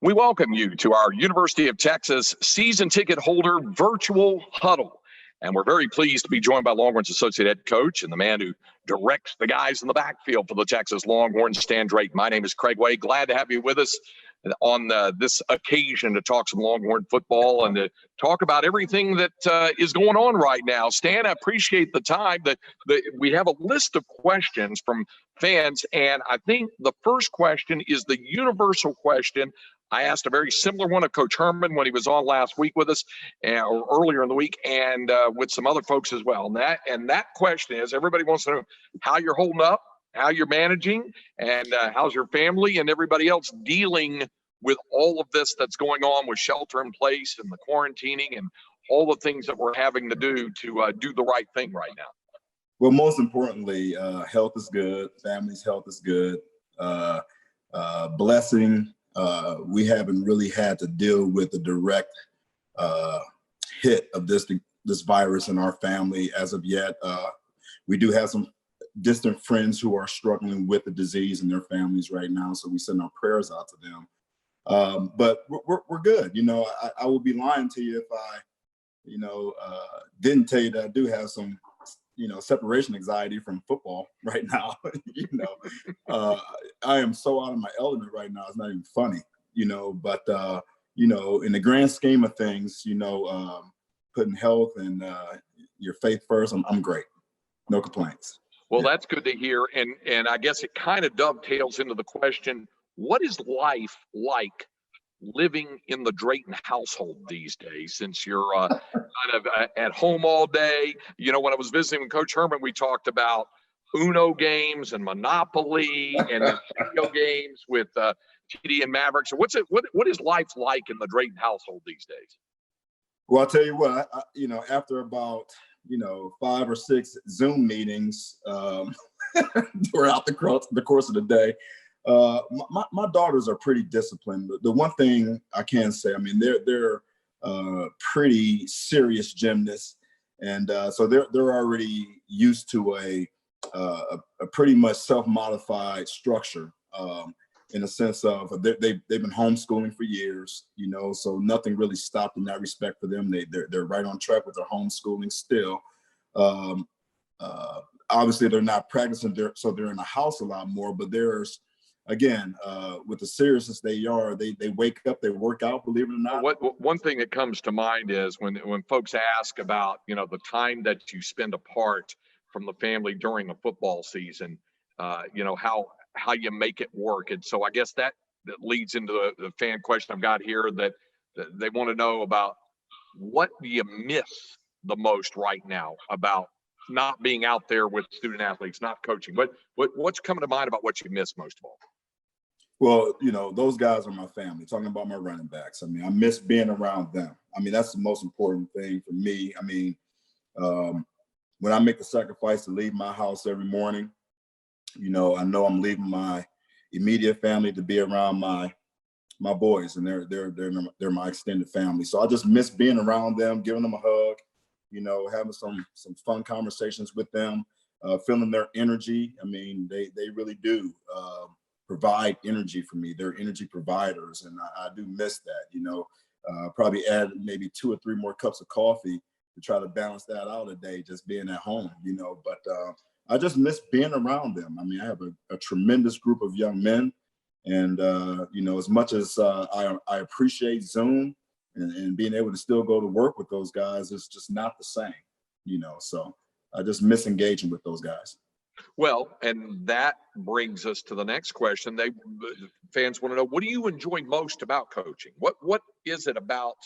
We welcome you to our University of Texas season ticket holder virtual huddle. And we're very pleased to be joined by Longhorns Associate Head Coach and the man who directs the guys in the backfield for the Texas Longhorns, Stan Drayton. My name is Craig Way. Glad to have you with us on this occasion to talk some Longhorn football and to talk about everything that is going on right now. Stan, I appreciate the time. That we have a list of questions from fans, and I think the first question is the universal question. I asked a very similar one of Coach Herman when he was on last week with us, or earlier in the week, and with some other folks as well. And that question is, everybody wants to know how you're holding up, how you're managing, and how's your family and everybody else dealing with all of this that's going on with shelter in place and the quarantining and all the things that we're having to do the right thing right now. Well, most importantly, health is good. Family's health is good. Blessing. We haven't really had to deal with the direct hit of this virus in our family as of yet. We do have some distant friends who are struggling with the disease in their families right now, so we send our prayers out to them. But we're good. You know, I would be lying to you if I, didn't tell you that I do have some, separation anxiety from football right now. I am so out of my element right now. It's not even funny, but, in the grand scheme of things, putting health and your faith first, I'm great. No complaints. Well, that's good to hear. And I guess it kind of dovetails into the question, what is life like living in the Drayton household these days, since you're kind of at home all day? When I was visiting with Coach Herman, we talked about Uno games and Monopoly and video games with TD and Mavericks. So what is life like in the Drayton household these days? Well, I'll tell you what, after about, 5 or 6 Zoom meetings throughout the course of the day, my daughters are pretty disciplined. The one thing I can say, they're pretty serious gymnasts, and so they're already used to a pretty much self-modified structure, in a sense of they've been homeschooling for years, so nothing really stopped in that respect for them. They're right on track with their homeschooling still. Obviously, they're not practicing, so they're in the house a lot more, but there's, again, with the seriousness they wake up, they work out, believe it or not. One thing that comes to mind is when folks ask about, the time that you spend apart from the family during the football season, how you make it work. And so I guess that leads into the fan question I've got here, that they want to know about, what do you miss the most right now about not being out there with student athletes, not coaching? What's coming to mind about what you miss most of all? Well, those guys are my family. Talking about my running backs, I miss being around them. That's the most important thing for me. When I make the sacrifice to leave my house every morning, I know I'm leaving my immediate family to be around my boys, and they're my extended family. So I just miss being around them, giving them a hug, having some fun conversations with them, feeling their energy. They really do provide energy for me. They're energy providers, and I do miss that. Probably add maybe 2 or 3 more cups of coffee to try to balance that out a day, just being at home. But I just miss being around them. I have a tremendous group of young men, and as much as I appreciate Zoom and being able to still go to work with those guys, it's just not the same. So I just miss engaging with those guys. Well, and that brings us to the next question. Fans want to know, what do you enjoy most about coaching? What is it about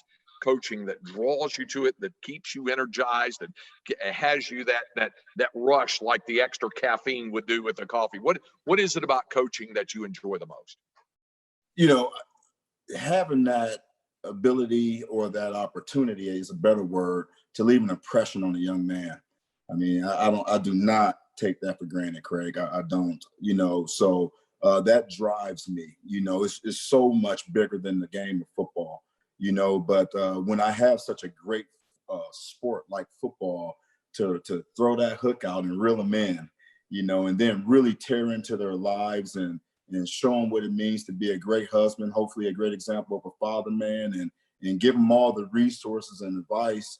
coaching that draws you to it, that keeps you energized, that has you that rush like the extra caffeine would do with the coffee? What is it about coaching that you enjoy the most? Having that ability, or that opportunity is a better word, to leave an impression on a young man. I do not take that for granted, Craig. I don't, so that drives me. It's so much bigger than the game of football, but when I have such a great sport like football to throw that hook out and reel them in, and then really tear into their lives and and show them what it means to be a great husband, hopefully a great example of a father man, and give them all the resources and advice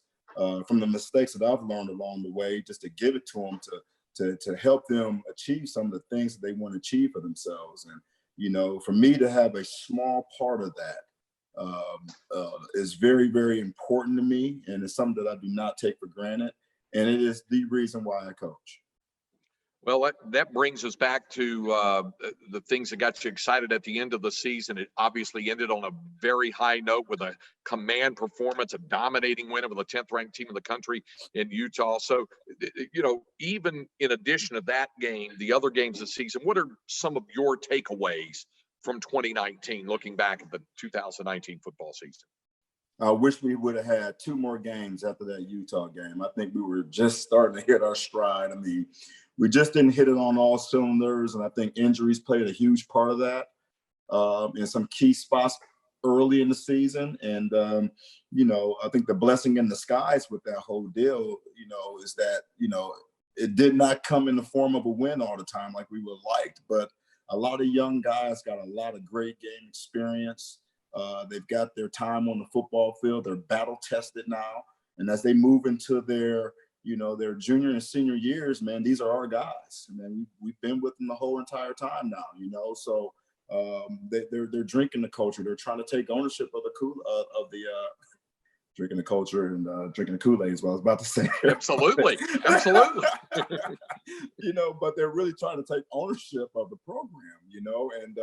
from the mistakes that I've learned along the way, just to give it to them to help them achieve some of the things that they want to achieve for themselves. And, you know, for me to have a small part of that is very, very important to me. And it's something that I do not take for granted. And it is the reason why I coach. Well, that brings us back to the things that got you excited at the end of the season. It obviously ended on a very high note with a command performance, a dominating win over the 10th ranked team in the country in Utah. So, you know, even in addition to that game, the other games this season, what are some of your takeaways from 2019, looking back at the 2019 football season? I wish we would have had 2 more games after that Utah game. I think we were just starting to hit our stride. I mean, we just didn't hit it on all cylinders, and I think injuries played a huge part of that in some key spots early in the season. And, you know, I think the blessing in disguise with that whole deal, you know, is that, you know, it did not come in the form of a win all the time like we would have liked, but a lot of young guys got a lot of great game experience. They've got their time on the football field. They're battle tested now. And as they move into their, you know, their junior and senior years, man, these are our guys. And we've been with them the whole entire time now, you know. So they're drinking the culture. They're trying to take ownership of the drinking the culture and drinking the Kool-Aid is what I was about to say. Absolutely. Absolutely. You know, but they're really trying to take ownership of the program, you know, and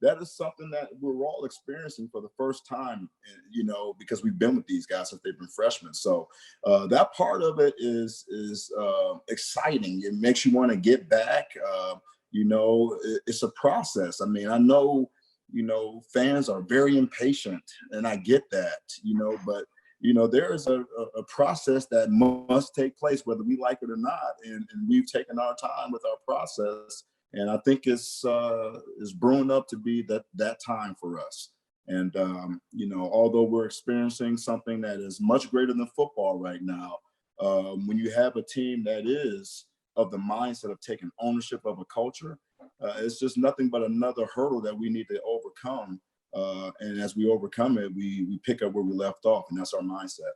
that is something that we're all experiencing for the first time, you know, because we've been with these guys since they've been freshmen. So that part of it is exciting. It makes you want to get back. You know, it's a process. I mean, I know, you know, fans are very impatient, and I get that, you know, but you know, there is a process that must take place, whether we like it or not. And we've taken our time with our process. And I think it's brewing up to be that time for us. And, you know, although we're experiencing something that is much greater than football right now, when you have a team that is of the mindset of taking ownership of a culture, it's just nothing but another hurdle that we need to overcome. And as we overcome it, we pick up where we left off, and that's our mindset.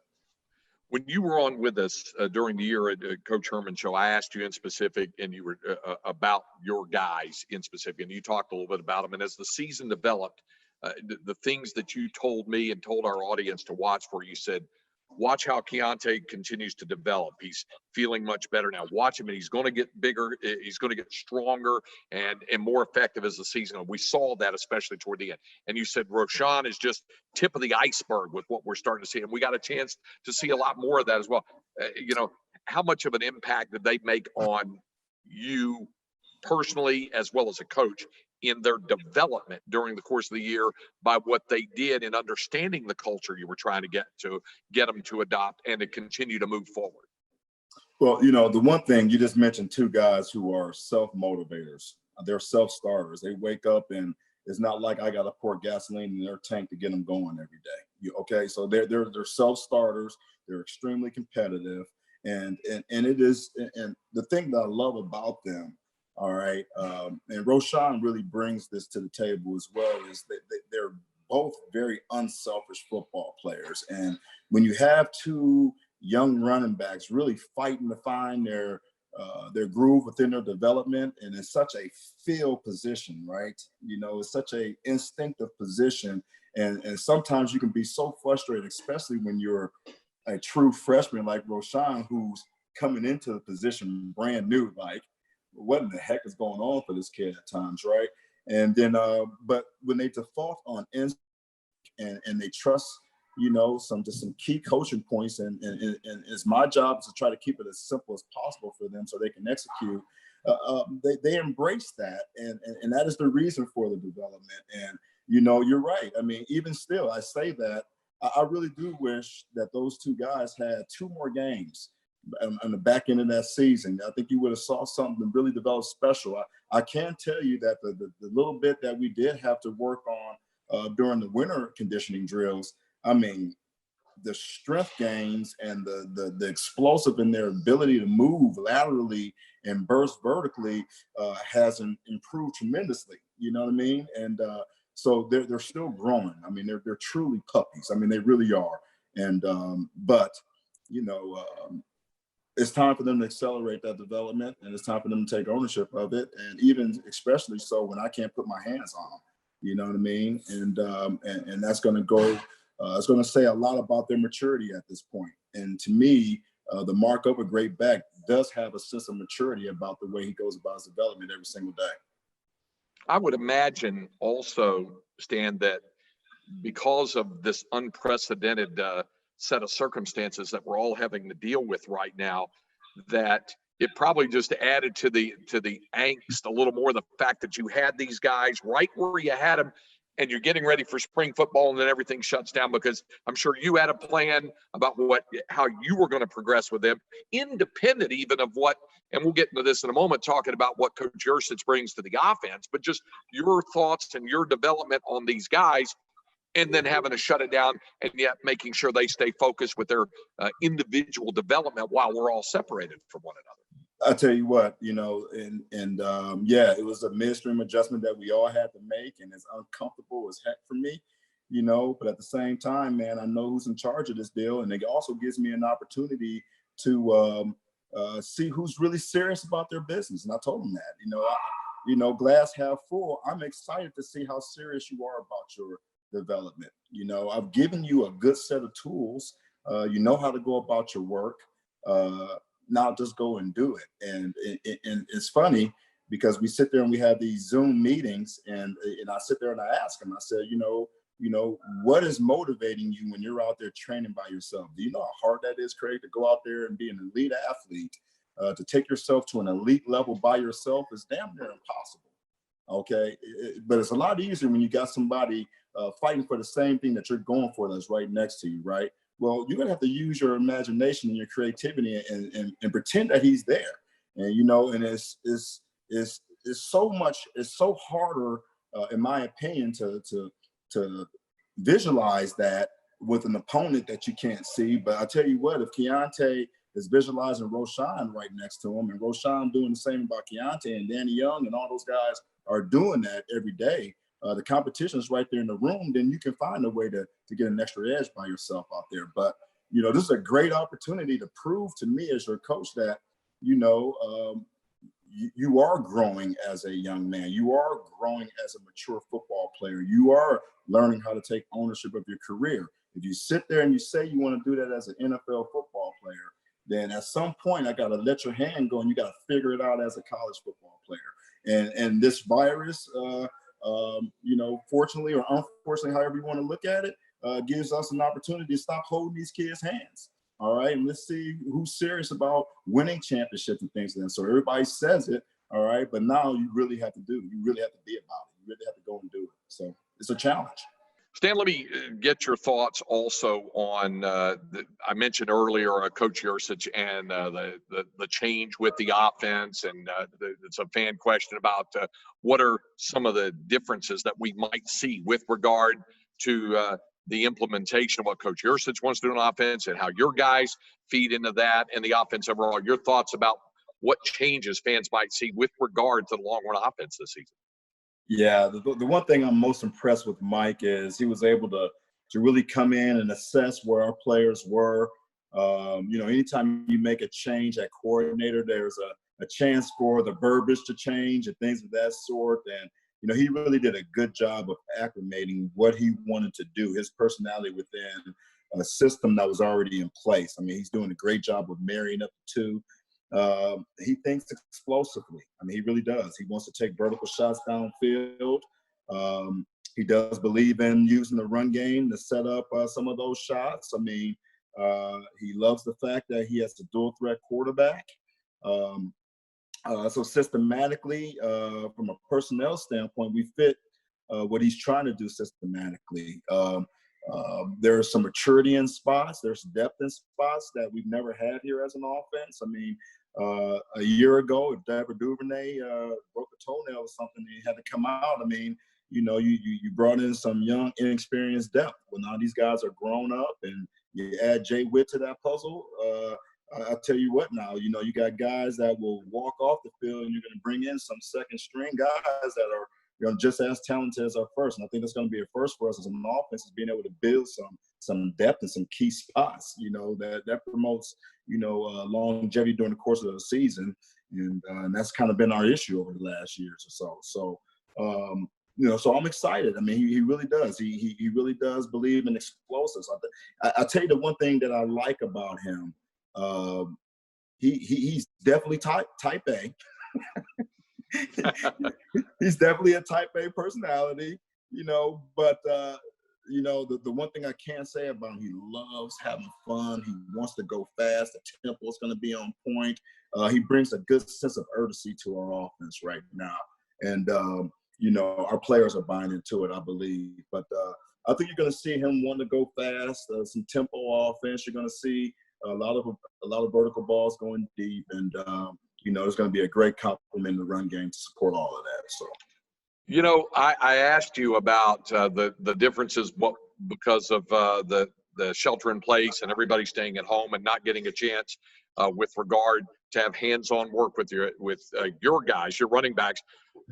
When you were on with us during the year at Coach Herman show, I asked you in specific, and you were about your guys in specific, and you talked a little bit about them. And as the season developed, the things that you told me and told our audience to watch for, you said, watch how Keontae continues to develop. He's feeling much better now. Watch him, and he's going to get bigger. He's going to get stronger and more effective as the season goes. We saw that, especially toward the end. And you said Roschon is just tip of the iceberg with what we're starting to see, and we got a chance to see a lot more of that as well. You know, how much of an impact did they make on you personally as well as a coach in their development during the course of the year by what they did in understanding the culture you were trying to get them to adopt and to continue to move forward? Well, you know, the one thing you just mentioned, 2 guys who are self-motivators. They're self-starters. They wake up and it's not like I got to pour gasoline in their tank to get them going every day. Okay, so they're self-starters. They're extremely competitive, and it is, and the thing that I love about them, all right, and Roschon really brings this to the table as well, is that they're both very unselfish football players. And when you have 2 young running backs really fighting to find their groove within their development, and it's such a field position, right? You know, it's such a instinctive position, and sometimes you can be so frustrated, especially when you're a true freshman like Roschon, who's coming into the position brand new, like, what in the heck is going on for this kid at times, right? And then, but when they default on instinct and they trust, you know, some key coaching points, and it's my job to try to keep it as simple as possible for them so they can execute. They embrace that, and that is the reason for the development. And you know, you're right. I mean, even still, I say that I really do wish that those 2 guys had 2 more games on the back end of that season. I think you would have saw something really develop special. I can tell you that the little bit that we did have to work on during the winter conditioning drills, I mean, the strength gains and the explosive in their ability to move laterally and burst vertically has improved tremendously. You know what I mean? And so they're still growing. I mean, they're truly puppies. I mean, they really are. And but you know, it's time for them to accelerate that development, and it's time for them to take ownership of it. And even especially so when I can't put my hands on them. You know what I mean? And that's going to go. It's going to say a lot about their maturity at this point. And to me, the mark of a great back does have a sense of maturity about the way he goes about his development every single day. I would imagine also, Stan, that because of this unprecedented set of circumstances that we're all having to deal with right now, that it probably just added to the angst a little more, the fact that you had these guys right where you had them, and you're getting ready for spring football, and then everything shuts down, because I'm sure you had a plan about how you were going to progress with them, independent even of what, and we'll get into this in a moment, talking about what Coach Yursich brings to the offense, but just your thoughts and your development on these guys, and then having to shut it down, and yet making sure they stay focused with their individual development while we're all separated from one another. I tell you what, you know, and yeah, it was a midstream adjustment that we all had to make, and it's uncomfortable as heck for me, you know, but at the same time, man, I know who's in charge of this deal, and it also gives me an opportunity to see who's really serious about their business. And I told them that, you know, glass half full, I'm excited to see how serious you are about your development. You know, I've given you a good set of tools. You know how to go about your work. Now just go and do it. And it's funny because we sit there and we have these Zoom meetings, and I sit there and I ask them, I said, you know, what is motivating you when you're out there training by yourself? Do you know how hard that is, Craig, to go out there and be an elite athlete? To take yourself to an elite level by yourself is damn near impossible. Okay, but it's a lot easier when you got somebody fighting for the same thing that you're going for that's right next to you, right? Well, you're gonna have to use your imagination and your creativity and pretend that he's there. And you know, and it's so harder, in my opinion, to visualize that with an opponent that you can't see. But I tell you what, if Keontae is visualizing Roshan right next to him, and Roshan doing the same about Keontae, and Danny Young and all those guys are doing that every day, the competition is right there in the room, then you can find a way to get an extra edge by yourself out there. But, you know, this is a great opportunity to prove to me as your coach that, you know, you are growing as a young man. You are growing as a mature football player. You are learning how to take ownership of your career. If you sit there and you say you want to do that as an NFL football player, then at some point I got to let your hand go, and you got to figure it out as a college football player. And this virus, you know, fortunately or unfortunately, however you want to look at it, gives us an opportunity to stop holding these kids' hands. All right, and let's see who's serious about winning championships and things like that. So everybody says it, all right, but now you really have to do it. You really have to be about it. You really have to go and do it. So it's a challenge. Stan, let me get your thoughts also on, I mentioned earlier, Coach Yursich and the change with the offense, and it's a fan question about what are some of the differences that we might see with regard to the implementation of what Coach Yursich wants to do on offense, and how your guys feed into that and the offense overall. Your thoughts about what changes fans might see with regard to the Longhorn offense this season. Yeah, the one thing I'm most impressed with Mike is he was able to really come in and assess where our players were. You know, anytime you make a change at coordinator, there's a chance for the verbiage to change and things of that sort. And, you know, he really did a good job of acclimating what he wanted to do, his personality within a system that was already in place. I mean, he's doing a great job of marrying up the two. He thinks explosively. I mean, he really does. He wants to take vertical shots downfield. He does believe in using the run game to set up some of those shots. I mean, he loves the fact that he has a dual threat quarterback. So systematically, from a personnel standpoint, we fit what he's trying to do systematically. There is some maturity in spots. There's depth in spots that we've never had here as an offense. I mean, a year ago, if Deborah Duvernay broke a toenail or something, he had to come out. I mean, you know, you brought in some young, inexperienced depth. Well, now these guys are grown up, and You add Jay Witt to that puzzle. I'll tell you what now, you know, you got guys that will walk off the field, and you're going to bring in some second string guys that are, you know, just as talented as our first. And I think that's going to be a first for us as an offense, is being able to build some depth and some key spots, you know, that promotes, you know, longevity during the course of the season. And that's kind of been our issue over the last years or so. So, you know, so I'm excited. I mean, he really does. He really does believe in explosives. I'll tell you the one thing that I like about him. He's definitely type A. He's definitely a type A personality, you know, but you know, the one thing I can say about him, he loves having fun. He wants to go fast. The tempo is going to be on point. He brings a good sense of urgency to our offense right now. And, you know, our players are buying into it, I believe. But I think you're going to see him want to go fast, some tempo offense. You're going to see a lot of vertical balls going deep. And, you know, it's going to be a great complement in the run game to support all of that. So. You know, I asked you about the differences because of the shelter in place and everybody staying at home and not getting a chance with regard to have hands-on work with your guys, your running backs.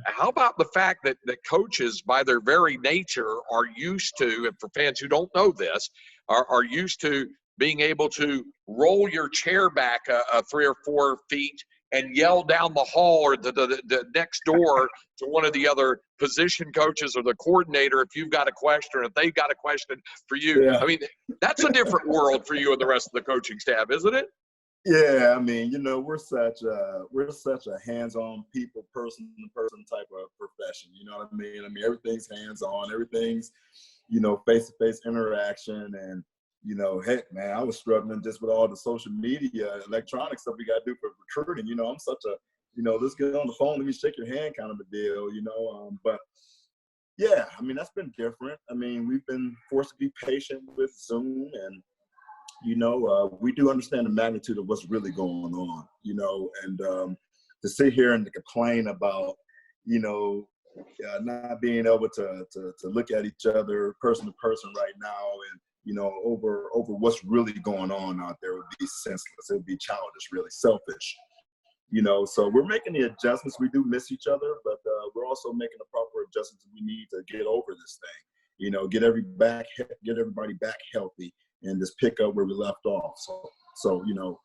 How about the fact that coaches, by their very nature, are used to, and for fans who don't know this, are used to being able to roll your chair back 3 or 4 feet and yell down the hall or the next door to one of the other position coaches or the coordinator if you've got a question, or if they've got a question for you. Yeah. I mean, that's a different world for you and the rest of the coaching staff, isn't it? Yeah, I mean, you know, we're such a hands-on people, person-to-person type of profession. You know what I mean? I mean, everything's hands-on, everything's, you know, face-to-face interaction. And, you know, heck, man, I was struggling just with all the social media, electronic stuff we got to do for recruiting. You know, I'm such a, you know, let's get on the phone, let me shake your hand kind of a deal, you know. But, yeah, I mean, that's been different. I mean, we've been forced to be patient with Zoom, and, you know, we do understand the magnitude of what's really going on, you know, and to sit here and to complain about, you know, not being able to look at each other person to person right now, and, you know, over what's really going on out there would be senseless. It would be childish, really selfish, you know. So we're making the adjustments. We do miss each other, but we're also making the proper adjustments we need to get over this thing, you know, get everybody back healthy, and just pick up where we left off. So you know,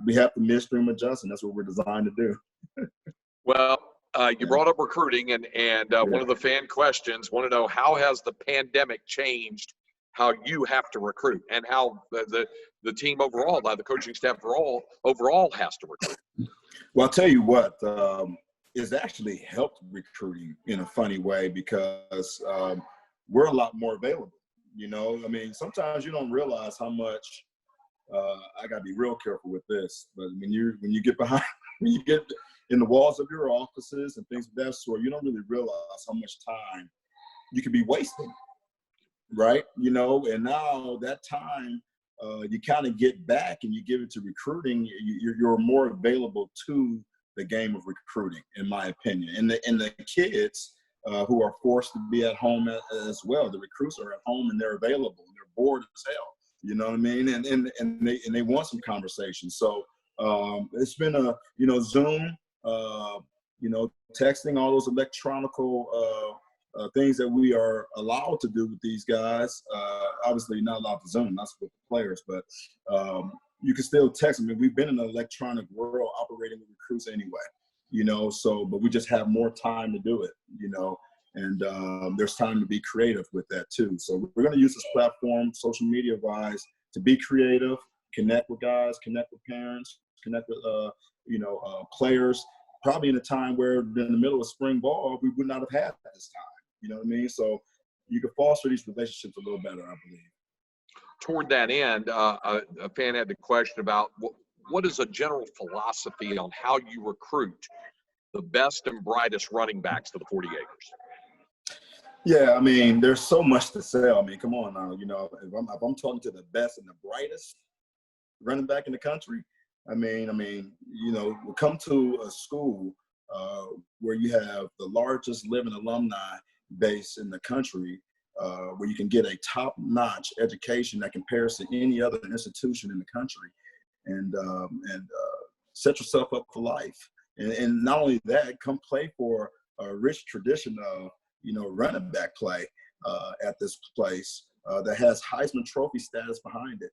we have to midstream adjust, and that's what we're designed to do. Well, you brought up recruiting, and one of the fan questions want to know, how has the pandemic changed how you have to recruit, and how the team overall, the coaching staff overall has to recruit? Well, I'll tell you what, it's actually helped recruiting in a funny way, because we're a lot more available. You know, I mean, sometimes you don't realize how much. I gotta be real careful with this, but when you get behind, when you get in the walls of your offices and things of that sort, you don't really realize how much time you could be wasting, right? You know, and now that time you kind of get back and you give it to recruiting. You're more available to the game of recruiting, in my opinion, and the kids. Who are forced to be at home as well. The recruits are at home and they're available and they're bored as hell. You know what I mean? And they want some conversation. So it's been you know, Zoom, you know, texting, all those electronical things that we are allowed to do with these guys. Obviously not allowed to Zoom, that's with the players, but you can still text. I mean, we've been in an electronic world operating with recruits anyway. You know, so, but we just have more time to do it, you know, and there's time to be creative with that too. So we're going to use this platform, social media wise, to be creative, connect with guys, connect with parents, connect with, you know, players, probably in a time where in the middle of spring ball, we would not have had this time, you know what I mean? So you can foster these relationships a little better, I believe. Toward that end, a fan had the question about what is a general philosophy on how you recruit the best and brightest running backs to the 40 acres? Yeah, I mean, there's so much to say. I mean, come on now. You know, if I'm talking to the best and the brightest running back in the country, I mean, you know, we come to a school where you have the largest living alumni base in the country. where you can get a top-notch education that compares to any other institution in the country, and set yourself up for life. And not only that, come play for a rich tradition of, running back play at this place that has Heisman Trophy status behind it.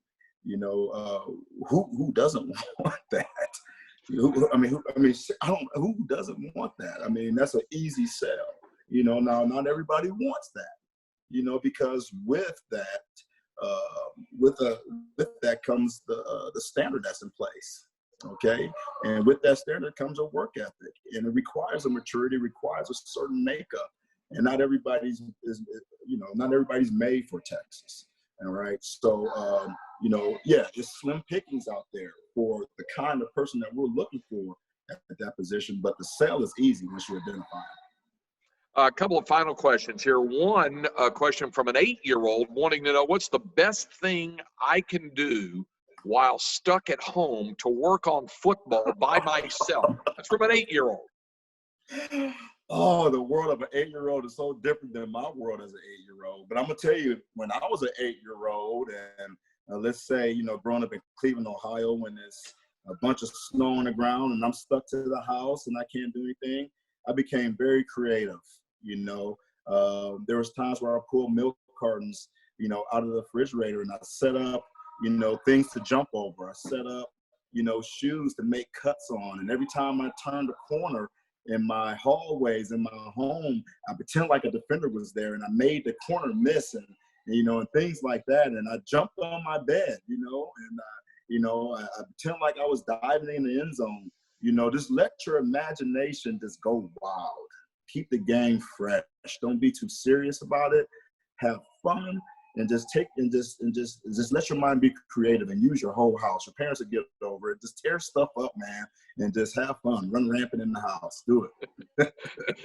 Who doesn't want that? Who doesn't want that? I mean, that's an easy sell. Now not everybody wants that. Because with that, with that comes the standard that's in place. Okay, and with that standard comes a work ethic, and it requires a maturity, requires a certain makeup, and not everybody's made for Texas. All right, so it's slim pickings out there for the kind of person that we're looking for at that position, but the sell is easy once you identify it. A couple of final questions here. One, a question from an 8-year-old wanting to know, what's the best thing I can do while stuck at home to work on football by myself? That's from an 8-year-old. Oh, the world of an 8-year-old is so different than my world as an 8-year-old. But I'm going to tell you, when I was an 8-year-old, and let's say, growing up in Cleveland, Ohio, when there's a bunch of snow on the ground and I'm stuck to the house and I can't do anything, I became very creative. There was times where I pulled milk cartons, out of the refrigerator, and I set up, things to jump over. I set up, shoes to make cuts on. And every time I turned a corner in my hallways in my home, I pretend like a defender was there, and I made the corner miss, and things like that. And I jumped on my bed, and I pretend like I was diving in the end zone. Just let your imagination just go wild. Keep the game fresh. Don't be too serious about it. Have fun. And just let your mind be creative and use your whole house. Your parents will get over it. Just tear stuff up, man, and just have fun. Run rampant in the house. Do it.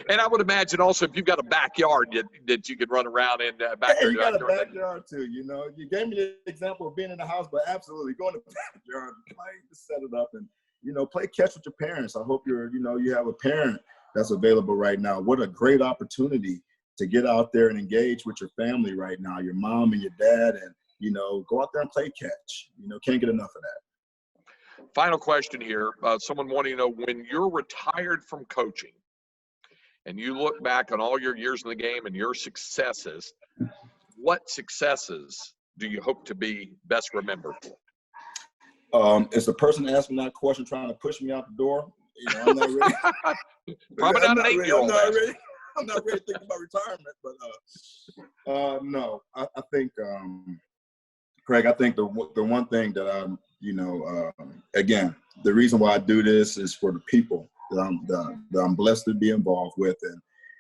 And I would imagine also, if you've got a backyard that you could run around in backyard. Hey, you got a backyard too. You gave me the example of being in the house, but absolutely go in the backyard, play, set it up, and play catch with your parents. I hope you have a parent that's available right now. What a great opportunity to get out there and engage with your family right now, your mom and your dad, and, go out there and play catch. Can't get enough of that. Final question here. Someone wanting to know, when you're retired from coaching and you look back on all your years in the game and your successes, what successes do you hope to be best remembered for? Is the person asking that question trying to push me out the door? I'm not ready. Probably not an 8-year-old. I'm not really thinking about retirement, but no, I think, Craig, I think the one thing that I'm, again, the reason why I do this is for the people that I'm blessed to be involved with,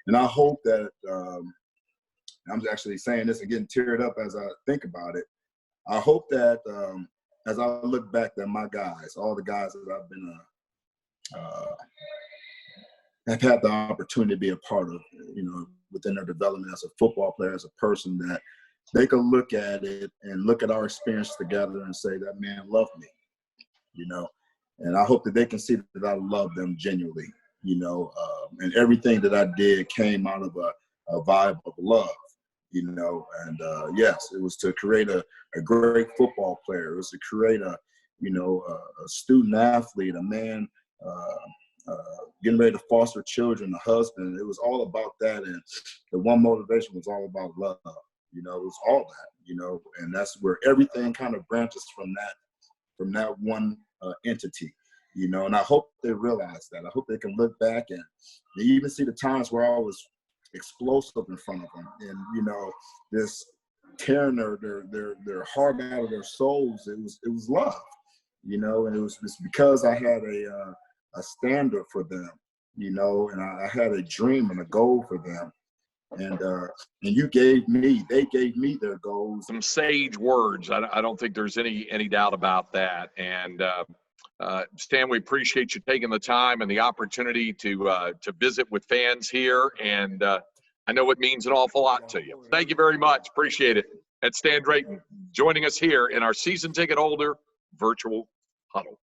and I hope that I'm actually saying this and getting teared up as I think about it. I hope that as I look back, that my guys, all the guys that I've been have had the opportunity to be a part of, within their development as a football player, as a person, that they could look at it and look at our experience together and say, that man loved me, and I hope that they can see that I love them genuinely, and everything that I did came out of a vibe of love, and yes, it was to create a great football player. It was to create a student athlete, a man, getting ready to foster children, a husband. It was all about that, and the one motivation was all about love. It was all that, and that's where everything kind of branches from that one entity, and I hope they realize that. I hope they can look back and they even see the times where I was explosive in front of them, and this tearing their heart out of their souls. It was love, and it was because I had a standard for them, and I had a dream and a goal for them. And they gave me their goals. Some sage words. I don't think there's any doubt about that. And Stan, we appreciate you taking the time and the opportunity to visit with fans here. And I know it means an awful lot to you. Thank you very much. Appreciate it. That's Stan Drayton joining us here in our season ticket holder virtual huddle.